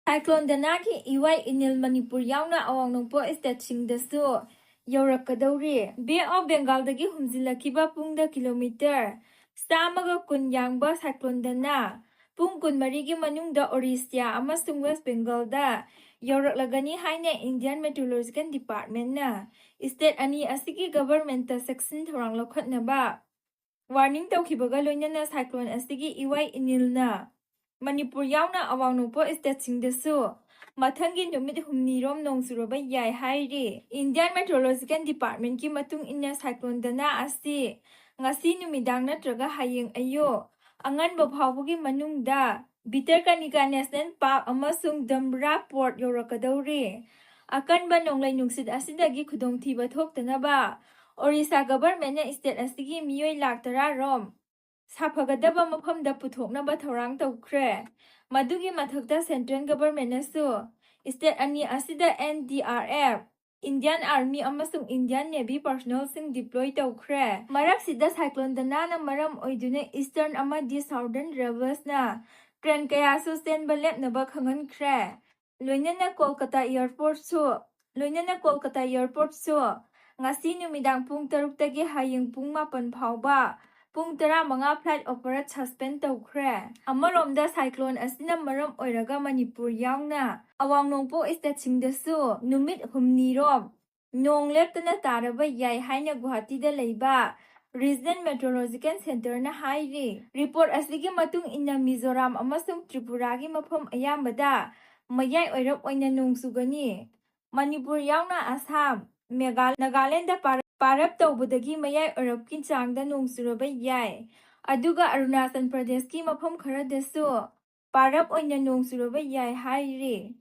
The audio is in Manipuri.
Cyclone Dana ki ewai enil Manipur yaona awang nongpok statesingdasu yourakkadwri. Bay of Bengal dagi humzilakiba pungda kilometer stamaga kun yangba Cyclone Dana pung kun marigi manungda Orissa amasung West Bengal da youraklagani haina Indian Meteorological Department na state ani asigi government ta section thorang lokhatnaba warning tawkhibaga loinana cyclone asigi ewai enil na Manipur yauna awang nongpok statesingdasu mathangi numit humnirom nongsuraba yai hairi. Indian Meteorological Department ki matung inna Cyclone Dana asi ngasi numidang natraga hayeng ayo anganba phawbugi manungda Bhitarkanika National Park amasung Damra Port yourakkadwri. Akanba nonglai nungsit asidagi khudongthiba thoktanaba Orissa government na state asigi miyoi laktara rom Sapagadaba mafamda puthoknaba thorang tawkhre. Madugi mathakta central government nasu state ani asida NDRF, Indian Army amasung Indian Navy personnel sing deploy tawkhre. Maraksida Cyclone Dana na maram oiduna eastern amadi southern rivers na train kaya su senba lepnaba khangankre. Loinana Kolkata Airport su ngasi numidang pung 6 tagi hayeng pung 4 phawba pung 15 flight operate suspend tawkhre. Amaromda cyclone asina maram oiraga Manipur yauna awang nongpok statesingdasu numit humnirom nong leptana taraba yai haina Guwahati da leiba Regional Meteorological Center na hairi. Report asigi matung inna Mizoram amasung Tripura gi mafam ayambada mayai oirap oina nongsugani. Manipur yauna Assam Nagaland da parap tawbudagi mayai oirapki changda nongsuraba yai. Aduga Arunachal Pradesh ki mafam kharadasu parap oina nongsuraba yai hairi.